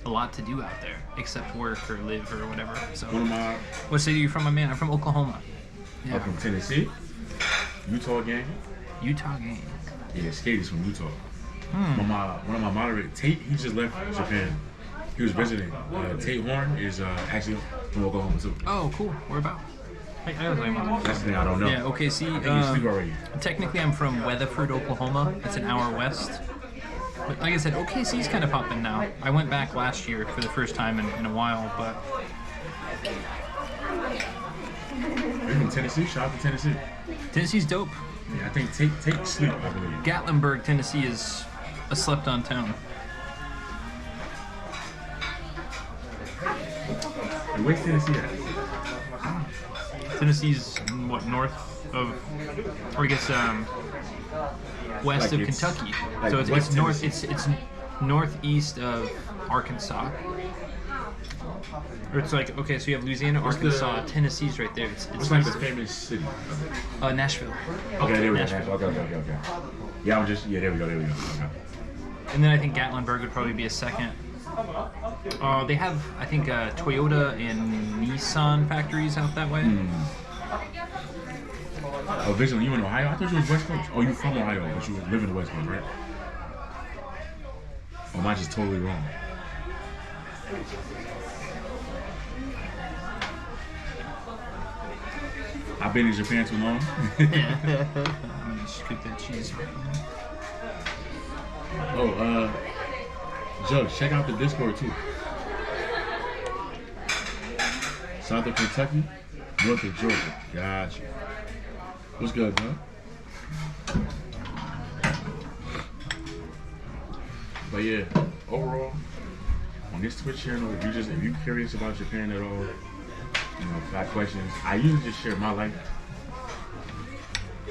a lot to do out there except work or live or whatever. So what city are you from, my man? I'm from Oklahoma. I'm from Tennessee. Utah gang. Yeah, Skatey's from Utah. One of my moderators, Tate, he just left Japan. He was visiting. Tate Horn is actually from Oklahoma too. Oh, cool. Where about? That's the thing I don't know. Yeah, okay, see, I think you sleep already. Technically I'm from Weatherford, Oklahoma. It's an hour west. But like I said, OKC's kind of popping now. I went back last year for the first time in a while, but... You're from Tennessee? Shout out to Tennessee. Tennessee's dope. Yeah, I think Tate sleep, I believe. Gatlinburg, Tennessee is a slept-on town. And where's Tennessee at? Tennessee's what, north of, or I guess west Like of it's- Kentucky. like So it's West north. Tennessee. It's northeast of Arkansas. Or it's like, okay, so you have Louisiana, What's Arkansas, the- Tennessee's right there. It's What's like east the of- famous city? Nashville. Okay, there we go. Nashville. Okay. Yeah, there we go. Okay. And then I think Gatlinburg would probably be a second. They have, I think, Toyota and Nissan factories out that way. Oh, Vigilant, you in Ohio? I thought you was West Coast. Oh, you from Ohio, but you live in the West Coast, right? Oh, mine's just totally wrong. I've been in Japan too long. I'm gonna scoop that cheese. Oh, Judge, check out the Discord too. South of Kentucky, north of Georgia. Gotcha. What's good, man? But yeah, overall, on this Twitch channel, if you're curious about Japan at all, you know, got questions, I usually just share my life.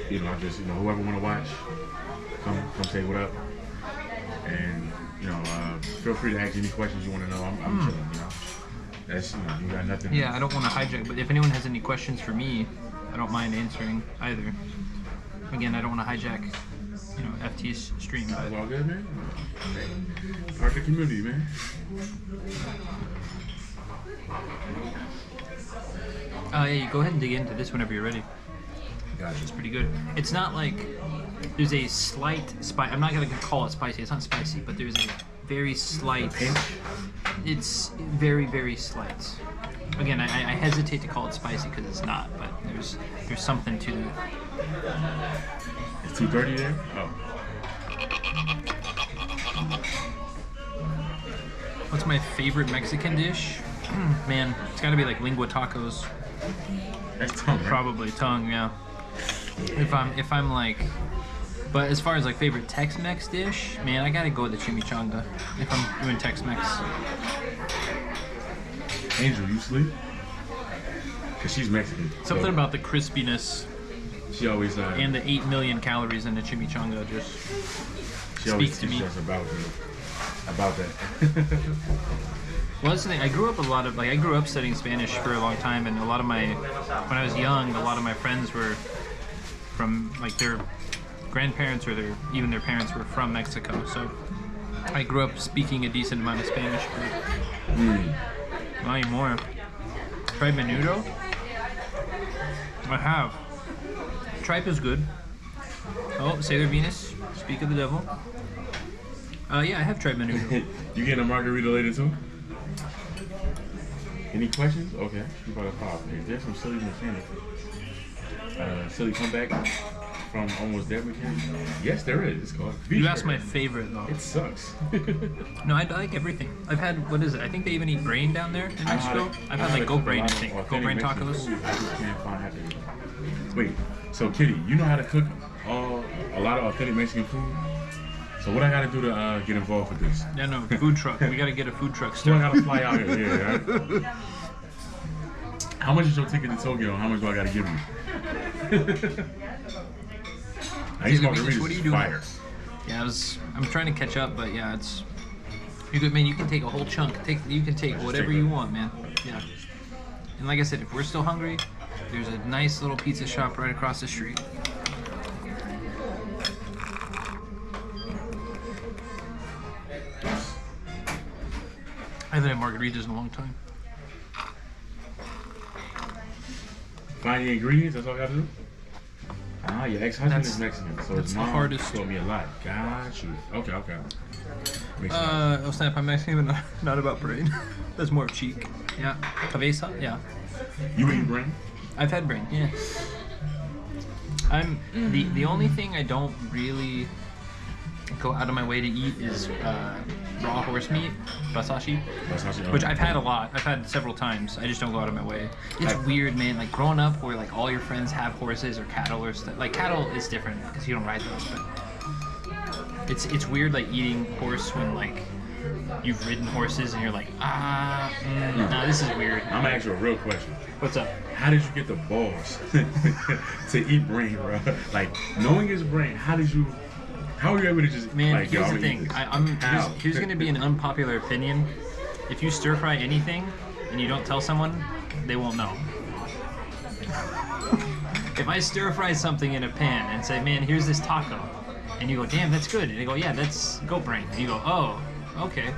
You know, I just, whoever want to watch, come say what up. And, feel free to ask any questions you want to know. I'm chilling, That's, you got nothing. Yeah, I don't want to hijack, but if anyone has any questions for me, I don't mind answering either. Again, I don't want to hijack, FT's stream. It's all good, man. Part of the community, man. Yeah, go ahead and dig into this whenever you're ready. Gotcha. It's pretty good. It's not like there's a slight spice. I'm not gonna call it spicy. It's not spicy, but there's a very slight. Pinch? It's very, very slight. Again, I hesitate to call it spicy because it's not, but there's something to it. It's 2:30 there? Oh. What's my favorite Mexican dish? Man, it's got to be like lingua tacos. That's tongue, right? Probably tongue, yeah. If I'm like, but as far as like favorite Tex-Mex dish, man, I gotta go with the chimichanga. If I'm doing Tex-Mex. Angel, you sleep? Cause she's Mexican. Something so about the crispiness she always and the 8 million calories in the chimichanga just she always speaks to me. teaches us about that. Well, that's the thing. I grew up studying Spanish for a long time, and when I was young, a lot of my friends were from like their grandparents or even their parents were from Mexico. So I grew up speaking a decent amount of Spanish. Not anymore. Tried menudo? I have. Tripe is good. Oh, Sailor Venus. Speak of the devil. Yeah, I have tried menudo. You getting a margarita later too? Any questions? Okay, you about to pop. There's some silly mechanic. Silly comeback from almost dead mechanic. Yes, there is. It's called. You asked my favorite though. It sucks. No, I like everything. I've had, what is it? I think they even eat brain down there in Mexico. I've had like goat brain, I think. Goat brain tacos. I just can't find how to. Wait, so Kitty, you know how to cook a lot of authentic Mexican food? So what I gotta do to get involved with this? Yeah, no, food truck. We gotta get a food truck So I started. gotta fly out here, yeah. Right? How much is your ticket to Tokyo? How much do I gotta give you? These margaritas What are you is doing? fire. Yeah, I'm trying to catch up, but yeah, it's. You could, man. You can take a whole chunk. You can take whatever you want, man. Yeah. And like I said, if we're still hungry, there's a nice little pizza shop right across the street. I haven't had margaritas in a long time. Find the ingredients, that's all I gotta do? Ah, your ex-husband is Mexican, so that's his the mom hardest. told me a lot. Got you. Okay. Makes sense. Oh snap! I'm Mexican, but not about brain. That's more of cheek. Yeah. Cabeza. Yeah. You eat brain? I've had brain. Yeah. I'm the only thing I don't really go out of my way to eat is raw horse meat, basashi, which I've had a lot. I've had several times. I just don't go out of my way. It's weird, man. Like growing up, where like all your friends have horses or cattle or stuff. Like cattle is different because you don't ride those, but it's weird like eating horse when like you've ridden horses and you're like nah, this is weird. I'm gonna ask you a real question. What's up? How did you get the balls to eat brain, bro? Like knowing it's brain, how are you able to just Man, like, here's yo, the thing. Here's going to be an unpopular opinion. If you stir fry anything and you don't tell someone, they won't know. If I stir fry something in a pan and say, man, here's this taco, and you go, damn, that's good, and they go, yeah, that's goat brain, and you go, oh, okay,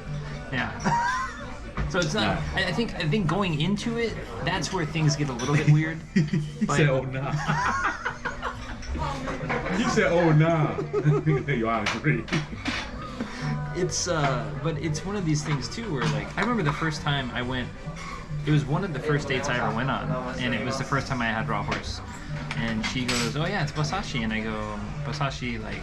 yeah. So it's not. I think going into it, that's where things get a little bit weird. He said, oh nah. You said, oh nah. Yo, I agree. It's but it's one of these things too where like I remember the first time I went, it was one of the first dates I ever went on, and it was the first time I had raw horse, and she goes, oh yeah, it's basashi, and I go, basashi like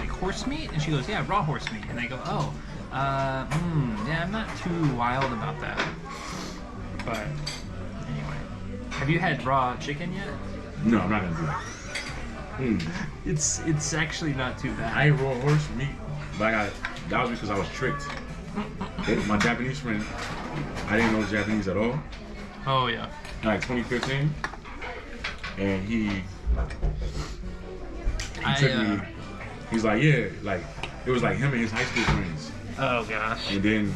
horse meat, and she goes, yeah, raw horse meat, and I go, oh, yeah, I'm not too wild about that, but anyway, have you had raw chicken yet? No, I'm not gonna do that. It's actually not too bad. I ate raw horse meat, but that was because I was tricked. My Japanese friend, I didn't know Japanese at all. Oh yeah. Like 2015, and he took me. He's like, yeah, like it was like him and his high school friends. Oh gosh. And then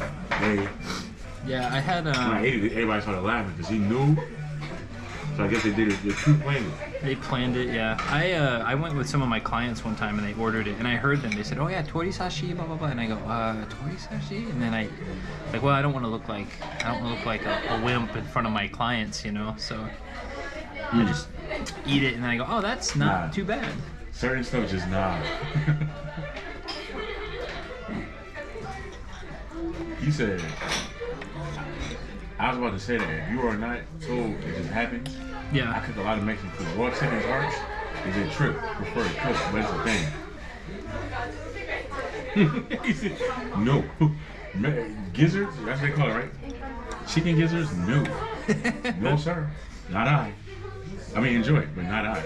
Yeah, I had. when I ate it, everybody started laughing because he knew. So I guess they did it. They pre-planned it. They planned it, yeah. I went with some of my clients one time and they ordered it, and I heard them. They said, "Oh yeah, torisashi, blah blah blah," and I go, "Torisashi?" And then I well, I don't want to look like a wimp in front of my clients, you know. So I just eat it, and then I go, "Oh, that's not too bad." Certain stuff just nah. You said I was about to say that if you are not told it just happens, I Yeah. cook a lot of Mexican food. Raw chicken's hearts is a trip. Prefer to cook, but it's a thing. He said, no. Gizzards? That's what they call it, right? Chicken gizzards? No. No, sir. Not I. I mean, enjoy it, but not I.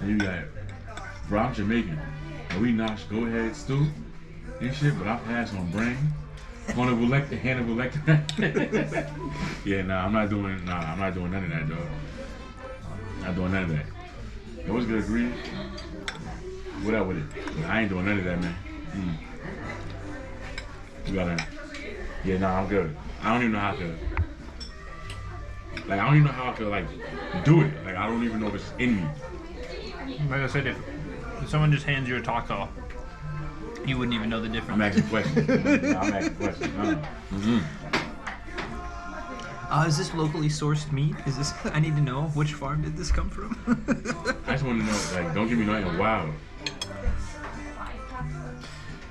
And you got, bro, I'm Jamaican. And we nosh go ahead stew and shit, but I pass on brain. Hannibal Lecter. Yeah, I'm not doing none of that, dog. Not doing none of that. It was good agree. What up with it? I ain't doing none of that, man. You gotta. Yeah, I'm good. I don't even know how to. Like, I don't even know how to like do it. Like, I don't even know if it's in me. Like I said, if someone just hands you a taco, you wouldn't even know the difference. I'm asking questions. I'm asking questions. Is this locally sourced meat? Is this? I need to know which farm did this come from. I just want to know, like, don't give me nothing wild.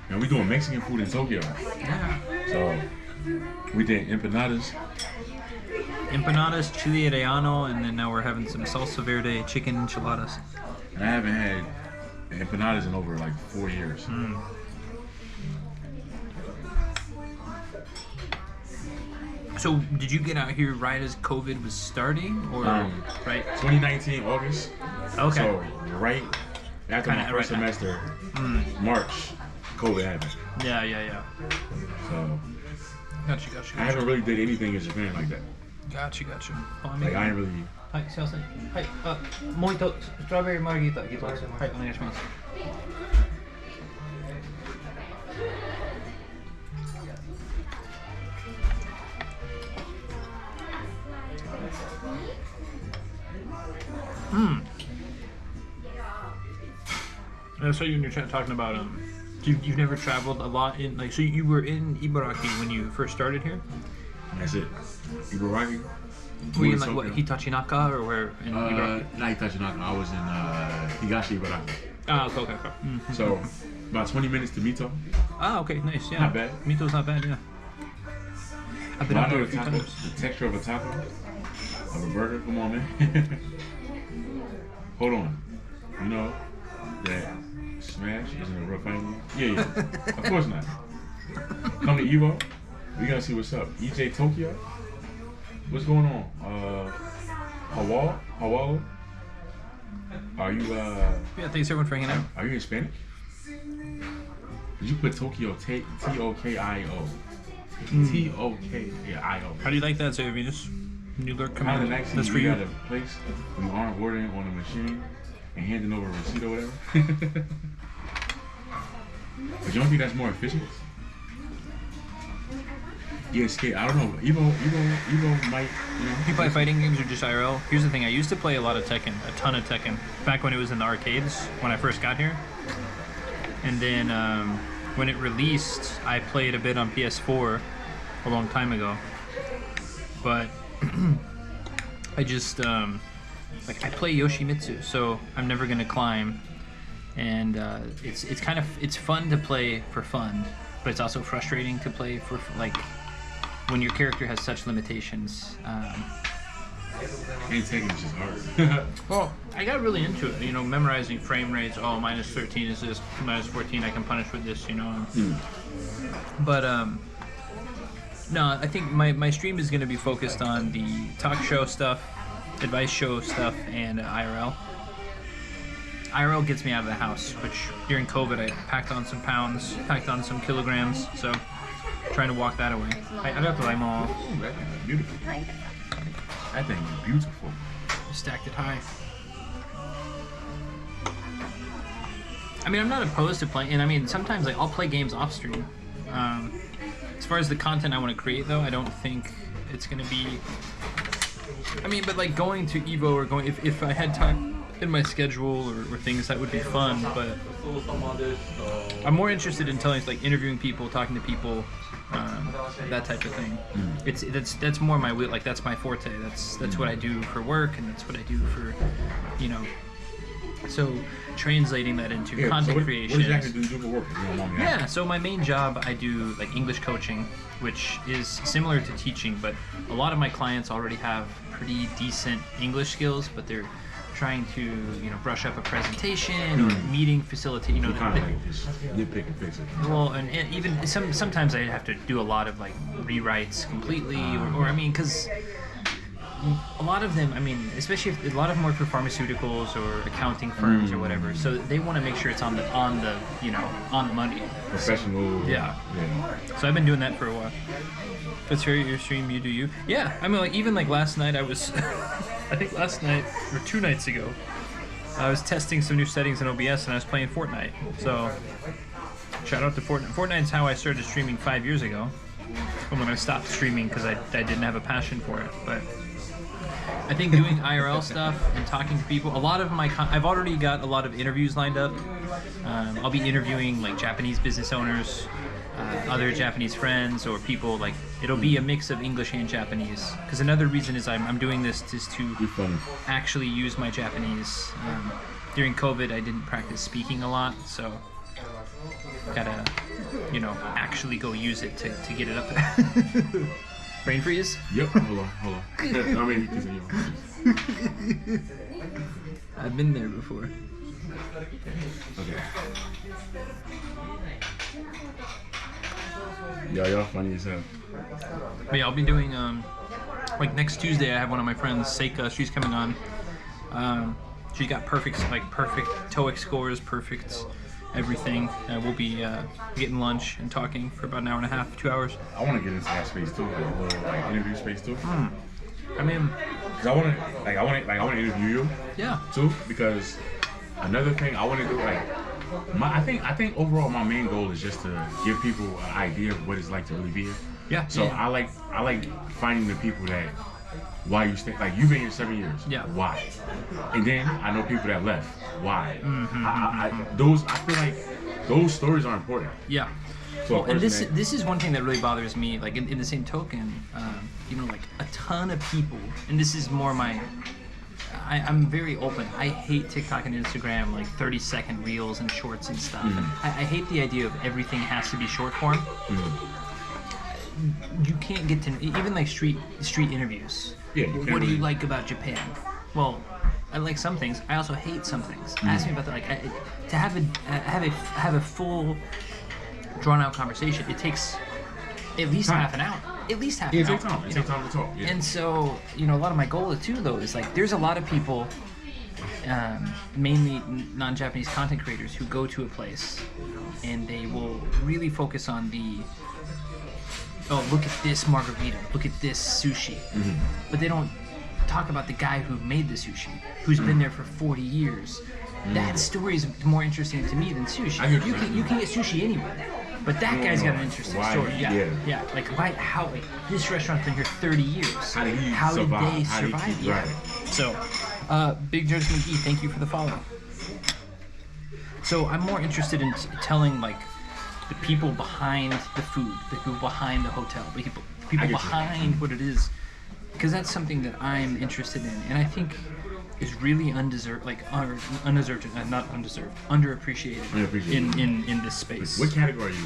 And we doing Mexican food in Tokyo. Yeah. So we did empanadas. Empanadas, chile relleno, and then now we're having some salsa verde chicken enchiladas. And I haven't had empanadas in over like 4 years. So did you get out here right as COVID was starting, or right? 2019 August. Okay. So right after Kinda my first right now. semester, March, COVID happened. Yeah. So Gotcha. I haven't really did anything in Japan like that. Gotcha. Oh, Like I ain't really. はい、すいません。はい、もう一つストロベリーマルゲリータいけます。はい、お願いします。So you and your chat talking about you've never traveled a lot in so you were in Ibaraki when you first started here? That's it. Ibaraki. Were you in like what Hitachinaka or where in Ibaraki? Not Hitachinaka. I was in Higashi Ibaraki. Ah, okay. So about 20 minutes to Mito. Ah, okay, nice. Yeah, Not bad. Mito's not bad. Yeah. I've been But up I know there a the few taco, times. the texture of a taco, of a burger. Come on, man. Hold on. You know that Smash isn't a real fighting game? Yeah. Of course not. Come to Evo. We gonna see what's up. EJ Tokyo. What's going on? Hawala. Are you Yeah, thanks everyone for hanging out. Are you Hispanic? Did you put Tokyo T-O-K-I-O? T-O-K-I-O. How do you like that, Sir Venus? New York Kind of command. nice. That's for you you. got a place when you aren't ordering on a machine and handing over a receipt or whatever. But you don't think that's more efficient? Yeah, skate. I don't know. Evo might, you know. You play fighting games or just IRL? Here's the thing, I used to play a lot of Tekken, a ton of Tekken, back when it was in the arcades, when I first got here. And then when it released, I played a bit on PS4 a long time ago. But I just, like I play Yoshimitsu, so I'm never gonna climb. And it's fun to play for fun, but it's also frustrating to play for like, when your character has such limitations. Ain't taking it's just hard. Well, I got really into it, memorizing frame rates. Oh, minus 13 is this, minus 14 I can punish with this, But, no, I think my stream is going to be focused on the talk show stuff, advice show stuff, and IRL. IRL gets me out of the house, which during COVID I packed on some pounds, packed on some kilograms, so trying to walk that away. Beautiful. That thing is beautiful. Stacked it high. I mean, I'm not opposed to playing, and I mean, sometimes like I'll play games off stream. As far as the content I want to create, though, I don't think it's gonna be. I mean, but like going to Evo or going if I had time in my schedule or things that would be fun, but I'm more interested in interviewing people, talking to people, that type of thing. That's more my wheel. Like that's my forte. That's what I do for work, and that's what I do for, So translating that into Yeah, content so creation. what exactly do you do for work? If you don't mind me asking? Yeah, so my main job, I do like English coaching, which is similar to teaching, but a lot of my clients already have pretty decent English skills, but they're trying to, brush up a presentation or meeting facilitate, You kind of like just nitpick and fix it. well, and even sometimes I have to do a lot of like rewrites completely, or I mean, because a lot of them, I mean, especially if a lot of them work for pharmaceuticals or accounting firms or whatever, so they want to make sure it's on the on the money. Professional. Yeah. So I've been doing that for a while. Let's hear your stream. You do you. Yeah. I mean, like even like last night, I was, I think last night or 2 nights ago, I was testing some new settings in OBS and I was playing Fortnite. So shout out to Fortnite. Fortnite's how I started streaming 5 years ago. When I stopped streaming because I didn't have a passion for it, but. I think doing IRL stuff and talking to people, a lot of my, I've already got a lot of interviews lined up. I'll be interviewing like Japanese business owners, other Japanese friends, or people like, it'll be a mix of English and Japanese. Because another reason is I'm doing this is to actually use my Japanese. During COVID, I didn't practice speaking a lot, so gotta, actually go use it to get it up there. Brain freeze? Yep. Hold on. I mean, continue. I've been there before. Okay. Y'all funny as hell. But yeah, I'll be doing like next Tuesday. I have one of my friends, Seika. She's coming on. She got perfect TOEIC scores, perfect everything. We'll be getting lunch and talking for about an hour and a half, 2 hours. I want to get into that space too, like a little like interview space too. I mean, Cause I want to interview you. Yeah. Too, because another thing I want to do, like, I think overall my main goal is just to give people an idea of what it's like to really be here. Yeah. So yeah. I like finding the people that why you stay. Like you've been here 7 years. Yeah. Why? And then I know people that left. Why? I feel like those stories are important. Yeah. So well, and this is one thing that really bothers me. Like in the same token, like a ton of people, and this is more my. I'm very open. I hate TikTok and Instagram, like 30-second reels and shorts and stuff. I hate the idea of everything has to be short form. You can't get to even like street interviews. Yeah. What do you like about Japan? Well, I like some things. I also hate some things. Ask me about that. Like to have a full drawn out conversation. It takes at least half an hour. At least half an hour. It takes time to talk. Yeah. And so, a lot of my goal too, though, is like there's a lot of people, mainly non-Japanese content creators, who go to a place and they will really focus on look at this margarita, look at this sushi, but they don't talk about the guy who made the sushi, who's been there for 40 years. That story is more interesting to me than sushi. You can get sushi anywhere. But that guy's got an interesting story. Yeah. Like how this restaurant's been here 30 years. How did they survive? Yeah. Right. So, Big Judge McGee, thank you for the follow. So I'm more interested in telling like the people behind the food, the people behind the hotel, the people behind what it is, because that's something that I'm interested in, and I think is really underappreciated in this space. What category are you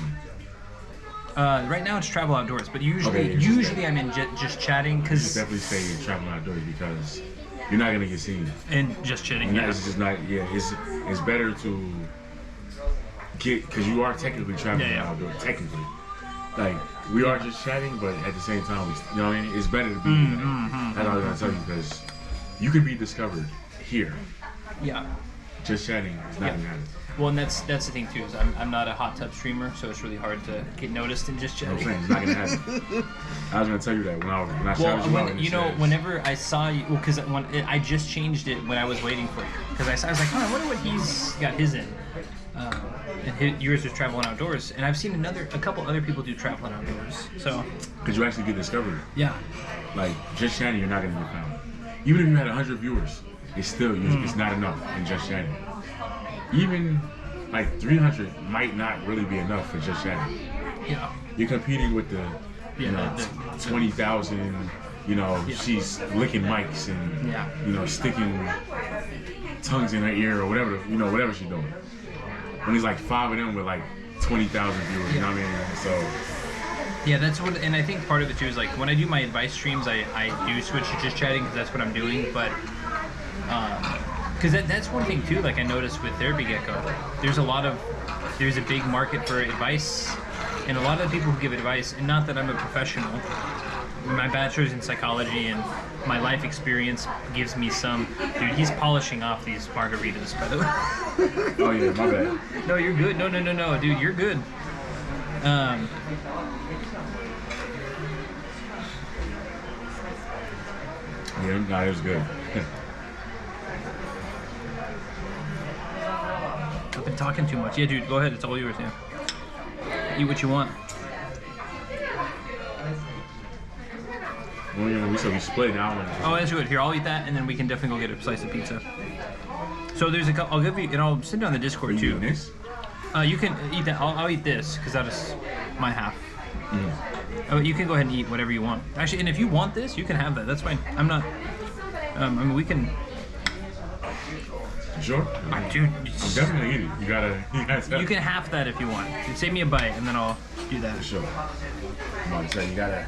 in? Right now it's travel outdoors, but usually I'm in just chatting because. You definitely stay travel outdoors because you're not gonna get seen. And just chatting. Yeah. It's just not. Yeah. It's better to get because you are technically traveling outdoors. Technically, like we are just chatting, but at the same time, what I mean? It's better to be. That's all I'm gonna tell you because. You could be discovered here. Yeah. Just chatting is not gonna happen. Well, and that's the thing too. Is I'm not a hot tub streamer, so it's really hard to get noticed in just chatting. I'm saying it's not gonna happen. I was gonna tell you that when I shouted you out. Whenever I saw you, because I just changed it when I was waiting for you, because I was like, I wonder what he's got his in. And yours was traveling outdoors, and I've seen a couple other people do traveling outdoors. So. Could you actually get discovered? Yeah. Like just chatting, you're not gonna be found. Even if you had 100 viewers, it's still it's not enough in just chatting. Even like 300 might not really be enough for just chatting. Yeah. You're competing with the 20,000. She's licking mics and sticking tongues in her ear or whatever, whatever she's doing. When it's like 5 of them with like 20,000 viewers, you know what I mean? So. Yeah, that's what, and I think part of it too is like when I do my advice streams, I do switch to just chatting because that's what I'm doing. But because that's one thing too. Like I noticed with Therapy Gecko, there's a big market for advice, and a lot of the people who give advice. And not that I'm a professional. My bachelor's in psychology and my life experience gives me some. Dude, he's polishing off these margaritas, by the way. Oh yeah, my bad. No, you're good. No, dude, you're good. Yeah, no, it was good. I've been talking too much. Yeah, dude, go ahead. It's all yours, yeah. Eat what you want. We said we split now. Oh, that's good. Here, I'll eat that, and then we can definitely go get a slice of pizza. So there's a couple. I'll give you, and I'll send it on the Discord you too. eating this? You can eat that. I'll eat this because that is my half. Oh, you can go ahead and eat whatever you want. Actually, and if you want this, you can have that. That's fine. I'm not. I mean, we can. Sure. Dude, I'm definitely eating. You gotta. you can half that if you want. Save me a bite, and then I'll do that. For sure. I'm about to say you gotta.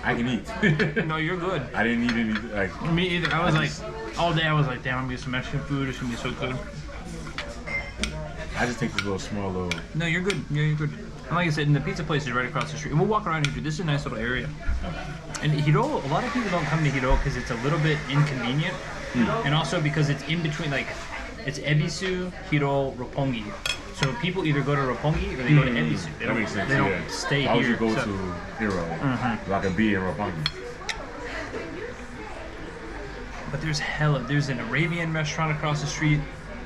I can eat. No, you're good. I didn't eat anything. Like Me either. I was like, all day I was like, damn, I'm gonna get some Mexican food. It's gonna be so good. I just take this small. No, you're good. Yeah, you're good. And like I said, and the pizza place is right across the street. And we'll walk around here, dude. This is a nice little area. And Hiro, a lot of people don't come to Hiro because it's a little bit inconvenient. And also because it's in between, like, it's Ebisu, Hiro, Roppongi. So people either go to Roppongi or they go to Ebisu. That makes sense. They don't Yeah. stay Why would here. you go So- to Hero? Like a B in Roppongi. But there's an Arabian restaurant across the street,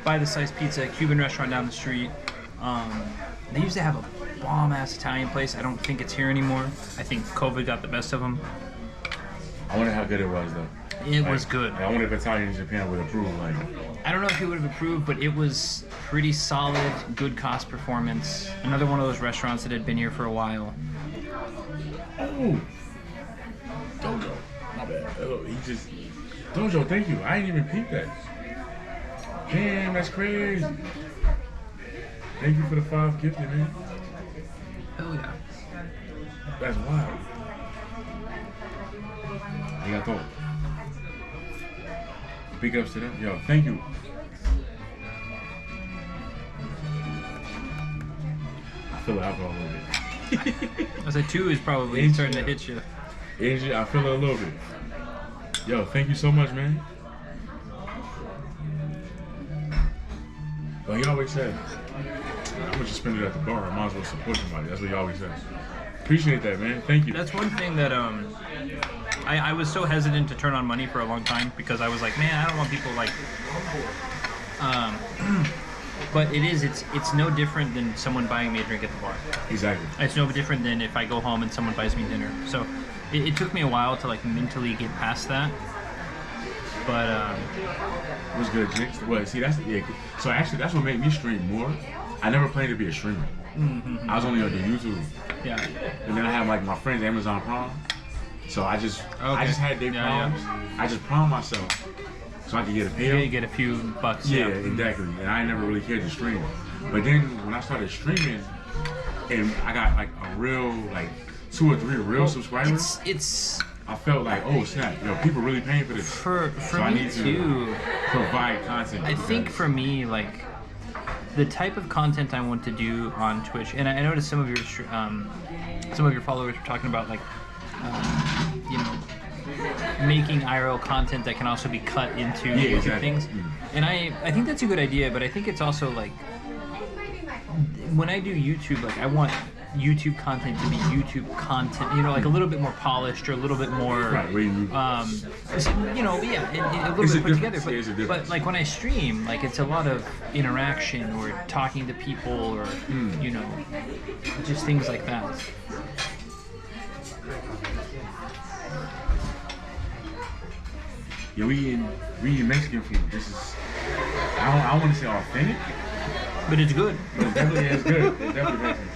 by the Slice Pizza, a Cuban restaurant down the street. They used to have a bomb-ass Italian place. I don't think it's here anymore. I think COVID got the best of them. I wonder how good it was though. It was good. I wonder if Italian in Japan would approve. Like, I don't know if he would have approved, but it was pretty solid, good cost performance. Another one of those restaurants that had been here for a while. oh, Dojo, my bad. Oh, he just Dojo. Thank you. I didn't even peep that. Damn, that's crazy. Thank you for the 5 gifted, man. Hell yeah. That's wild. Arigato. Big ups to them. Yo, thank you. I feel the alcohol a little bit. I said 2 is probably starting to hit you. Energy, I feel it a little bit. Yo, thank you so much, man. Well, he always said, I'm gonna just spend it at the bar. I might as well support somebody. That's what he always says. Appreciate that, man. Thank you. That's one thing that I was so hesitant to turn on money for a long time because I was like, man, I don't want people like but it's no different than someone buying me a drink at the bar. Exactly. It's no different than if I go home and someone buys me dinner. So it took me a while to like mentally get past that. But It was good, Jinx. Well, see, so actually, that's what made me stream more. I never planned to be a streamer. I was only on the YouTube. yeah. And then I had like my friends Amazon Prime. So I just had their proms. I just promed myself so I could get a payout. You get a few bucks. Yeah, exactly. And I never really cared to stream. But then when I started streaming and I got like a real, like 2 or 3 real subscribers, It's I felt like, oh snap, yo, people really paying for this. for So I me need to too. provide content. I think for me, like the type of content I want to do on Twitch, and I noticed some of your followers were talking about like, you know, making IRL content that can also be cut into YouTube exactly. things. And I think that's a good idea, but I think it's also like when I do YouTube, like I want YouTube content to be YouTube content, you know, like a little bit more polished or a little bit more, Right, where you- you know, yeah, a little It's bit a put together. difference, it's a But difference. like when I stream, like it's a lot of interaction or talking to people or you know, just things like that. Yeah, we eating Mexican food. This is, I don't want to say authentic, But it's good. but it definitely is good. It's definitely Mexican.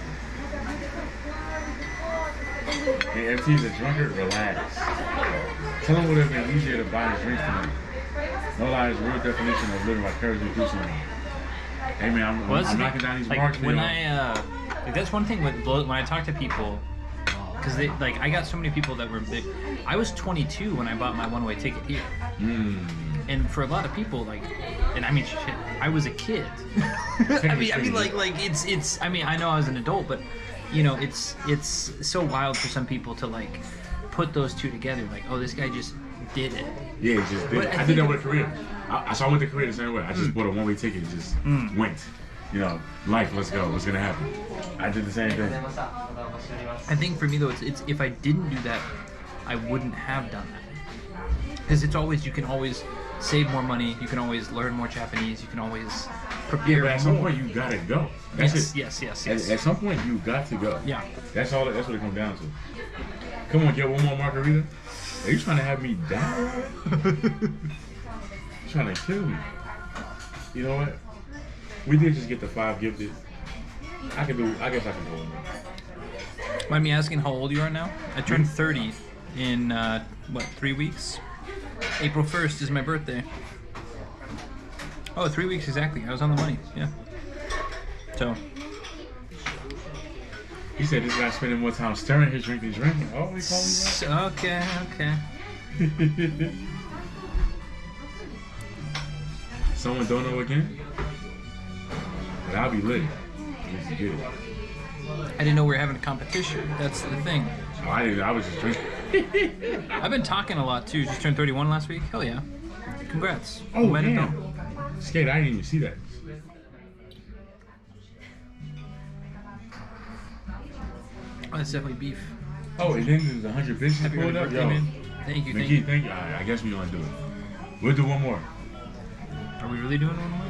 Hey, FT's a drunkard, relax. Tell him it would have been easier to buy his drinks tonight. No lie, it's a real definition of living vicariously through someone. Hey man, I'm knocking down these marks. When like that's one thing when I talk to people, because they like I got so many people that were big. I was 22 when I bought my one-way ticket here, and for a lot of people, like, and I mean, shit, I was a kid. I mean, like it's. I mean, I know I was an adult, but you know, it's so wild for some people to like put those two together. Like, oh, this guy just did it. Yeah, he just did. I did that with Korea. So I went to Korea the same way. I just bought a one-way ticket, and just went. You know, life, let's go. What's gonna happen? I did the same thing. I think for me though, it's if I didn't do that, I wouldn't have done that. Because it's always, you can always save more money, you can always learn more Japanese, you can always prepare. Yeah, but at some point you gotta go. That's yes. At some point you got to go. Yeah. That's all. That's what it comes down to. Come on, get one more margarita. Are you trying to have me die? Trying to kill me. You know what? We did just get the 5 gifted. I guess I can go one more. Mind me asking how old you are now? I turned 30 in, 3 weeks? April 1st is my birthday. Oh, 3 weeks exactly. I was on the money, yeah. So. He said this guy's spending more time stirring his drink than drinking. Oh, he called me that? Okay. Someone don't know again? But I'll be lit. Just get it. I didn't know we were having a competition. That's the thing. Oh, I was just drinking. I've been talking a lot too. Just turned 31 last week. Hell yeah. Congrats. Oh, Might have man. done. Skate, I didn't even see that. Oh, that's definitely beef. Oh, and then there's 100 bitches Happy pulled up. birthday, Yo, man. Thank you. Mickey, thank you. I guess we gonna do it. We'll do one more. Are we really doing one more?